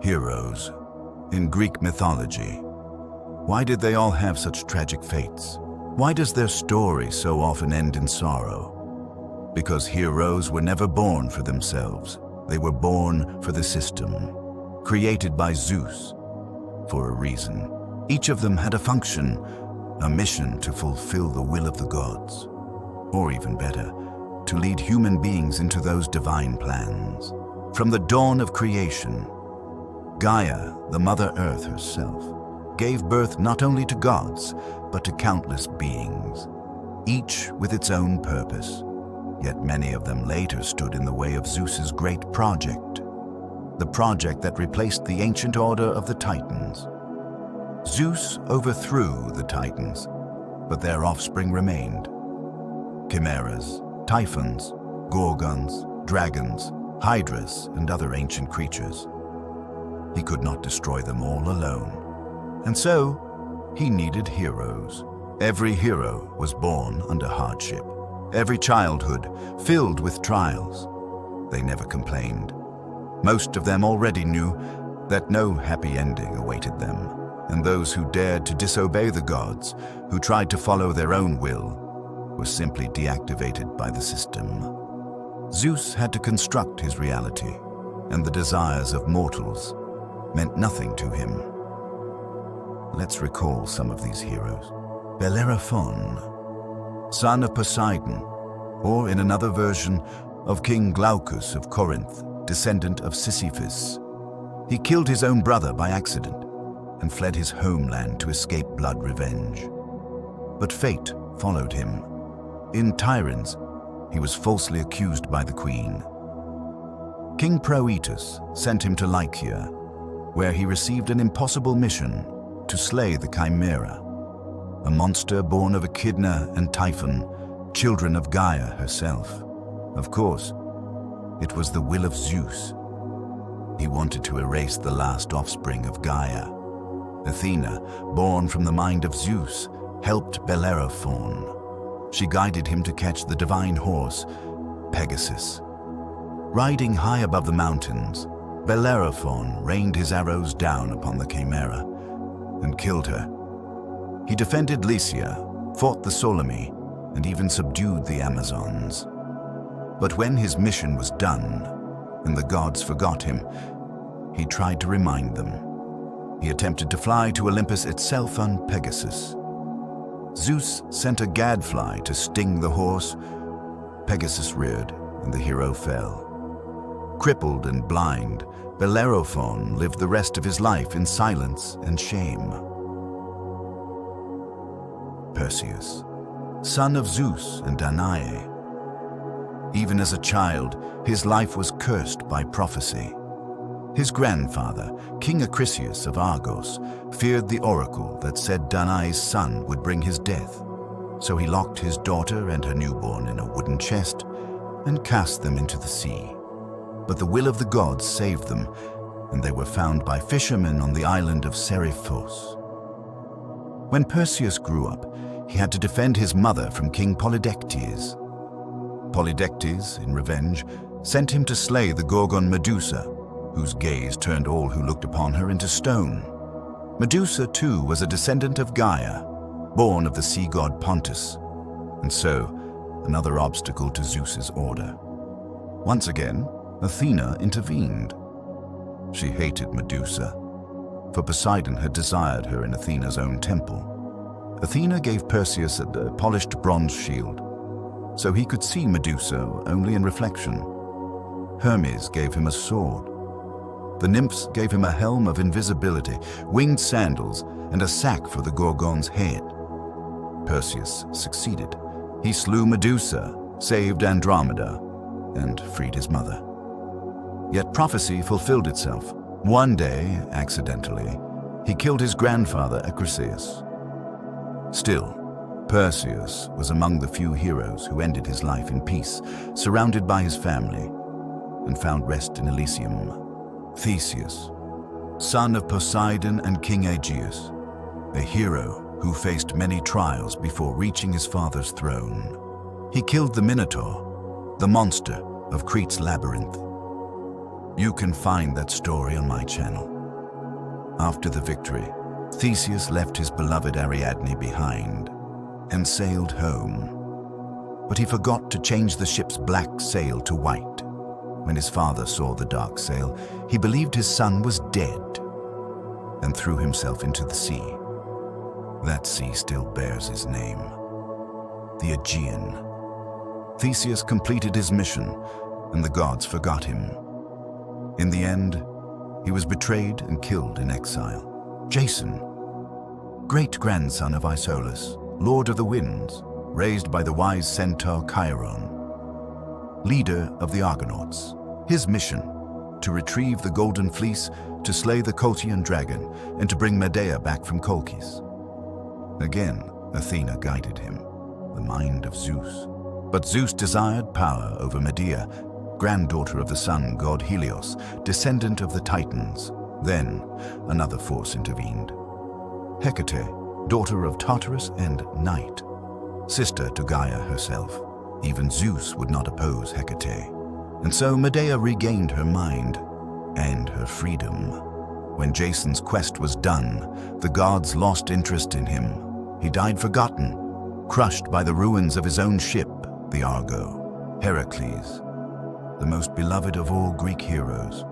Heroes. In Greek mythology, why did they all have such tragic fates? Why does their story so often end in sorrow? Because heroes were never born for themselves. They were born for the system, created by Zeus for a reason. Each of them had a function, a mission to fulfill the will of the gods, or even better, to lead human beings into those divine plans. From the dawn of creation, Gaia, the Mother Earth herself, gave birth not only to gods, but to countless beings, each with its own purpose. Yet many of them later stood in the way of Zeus's great project, the project that replaced the ancient order of the Titans. Zeus overthrew the Titans, but their offspring remained. Chimeras, typhons, gorgons, dragons, hydras, and other ancient creatures. He could not destroy them all alone. And so, he needed heroes. Every hero was born under hardship. Every childhood filled with trials. They never complained. Most of them already knew that no happy ending awaited them, and those who dared to disobey the gods, who tried to follow their own will, were simply deactivated by the system. Zeus had to construct his reality, and the desires of mortals meant nothing to him. Let's recall some of these heroes. Bellerophon, son of Poseidon, or in another version of King Glaucus of Corinth, descendant of Sisyphus. He killed his own brother by accident and fled his homeland to escape blood revenge. But fate followed him. In Tiryns, he was falsely accused by the queen. King Proetus sent him to Lycia, where he received an impossible mission to slay the Chimera, a monster born of Echidna and Typhon, children of Gaia herself. Of course, it was the will of Zeus. He wanted to erase the last offspring of Gaia. Athena, born from the mind of Zeus, helped Bellerophon. She guided him to catch the divine horse, Pegasus. Riding high above the mountains, Bellerophon rained his arrows down upon the Chimera and killed her. He defended Lycia, fought the Solymi, and even subdued the Amazons. But when his mission was done, and the gods forgot him, he tried to remind them. He attempted to fly to Olympus itself on Pegasus. Zeus sent a gadfly to sting the horse. Pegasus reared, and the hero fell. Crippled and blind, Bellerophon lived the rest of his life in silence and shame. Perseus, son of Zeus and Danae. Even as a child, his life was cursed by prophecy. His grandfather, King Acrisius of Argos, feared the oracle that said Danae's son would bring his death. So he locked his daughter and her newborn in a wooden chest and cast them into the sea. But the will of the gods saved them, and they were found by fishermen on the island of Seriphos. When Perseus grew up, he had to defend his mother from King Polydectes. Polydectes, in revenge, sent him to slay the Gorgon Medusa, whose gaze turned all who looked upon her into stone. Medusa, too, was a descendant of Gaia, born of the sea god Pontus, and so another obstacle to Zeus's order. Once again, Athena intervened. She hated Medusa, for Poseidon had desired her in Athena's own temple. Athena gave Perseus a polished bronze shield, so he could see Medusa only in reflection. Hermes gave him a sword. The nymphs gave him a helm of invisibility, winged sandals, and a sack for the Gorgon's head. Perseus succeeded. He slew Medusa, saved Andromeda, and freed his mother. Yet prophecy fulfilled itself. One day, accidentally, he killed his grandfather Acrisius. Still, Perseus was among the few heroes who ended his life in peace, surrounded by his family, and found rest in Elysium. Theseus, son of Poseidon and King Aegeus, a hero who faced many trials before reaching his father's throne. He killed the Minotaur, the monster of Crete's labyrinth. You can find that story on my channel. After the victory, Theseus left his beloved Ariadne behind and sailed home. But he forgot to change the ship's black sail to white. When his father saw the dark sail, he believed his son was dead and threw himself into the sea. That sea still bears his name, the Aegean. Theseus completed his mission, and the gods forgot him. In the end, he was betrayed and killed in exile. Jason, great-grandson of Isolus, lord of the winds, raised by the wise centaur Chiron, leader of the Argonauts. His mission, to retrieve the golden fleece, to slay the Colchian dragon, and to bring Medea back from Colchis. Again, Athena guided him, the mind of Zeus. But Zeus desired power over Medea, granddaughter of the sun god Helios, descendant of the Titans. Then, another force intervened. Hecate, daughter of Tartarus and Night, sister to Gaia herself. Even Zeus would not oppose Hecate. And so Medea regained her mind and her freedom. When Jason's quest was done, the gods lost interest in him. He died forgotten, crushed by the ruins of his own ship, the Argo. Heracles, the most beloved of all Greek heroes,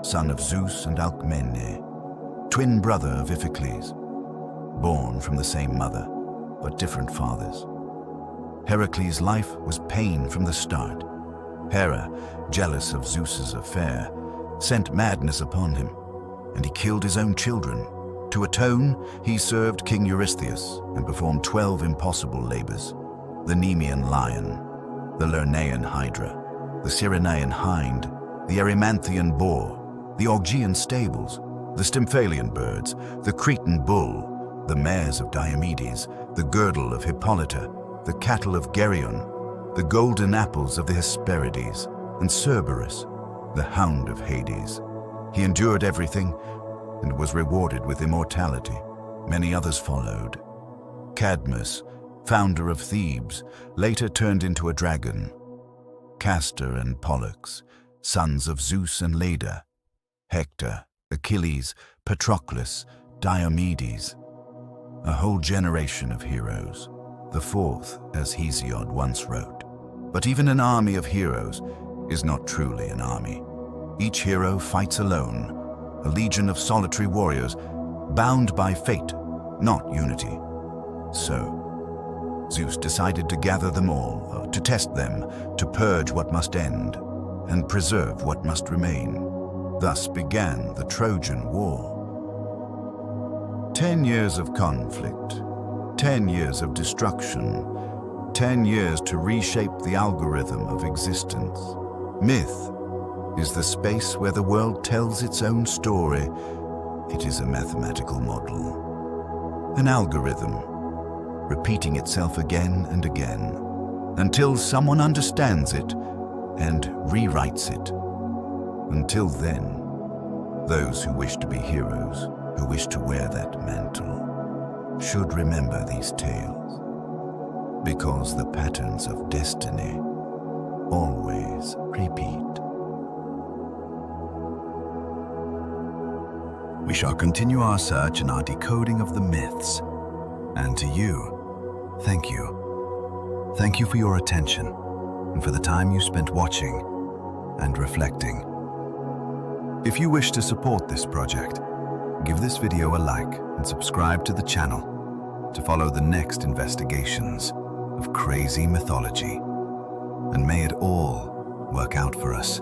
son of Zeus and Alcmene, twin brother of Iphicles, born from the same mother, but different fathers. Heracles' life was pain from the start. Hera, jealous of Zeus's affair, sent madness upon him, and he killed his own children. To atone, he served King Eurystheus and performed 12 impossible labors: the Nemean lion, the Lernaean hydra, the Cyrenaean hind, the Erymanthian boar, the Augean stables, the Stymphalian birds, the Cretan bull, the mares of Diomedes, the girdle of Hippolyta, the cattle of Geryon, the golden apples of the Hesperides, and Cerberus, the hound of Hades. He endured everything and was rewarded with immortality. Many others followed. Cadmus, founder of Thebes, later turned into a dragon. Castor and Pollux, sons of Zeus and Leda. Hector, Achilles, Patroclus, Diomedes. A whole generation of heroes. The fourth, as Hesiod once wrote. But even an army of heroes is not truly an army. Each hero fights alone, a legion of solitary warriors, bound by fate, not unity. So, Zeus decided to gather them all, to test them, to purge what must end, and preserve what must remain. Thus began the Trojan War. 10 years of conflict, 10 years of destruction, 10 years to reshape the algorithm of existence. Myth is the space where the world tells its own story. It is a mathematical model, an algorithm, repeating itself again and again, until someone understands it and rewrites it. Until then, those who wish to be heroes, who wish to wear that mantle, should remember these tales, because the patterns of destiny always repeat. We shall continue our search and our decoding of the myths. And to you, thank you. Thank you for your attention and for the time you spent watching and reflecting. If you wish to support this project, give this video a like and subscribe to the channel to follow the next investigations of crazy mythology. And may it all work out for us.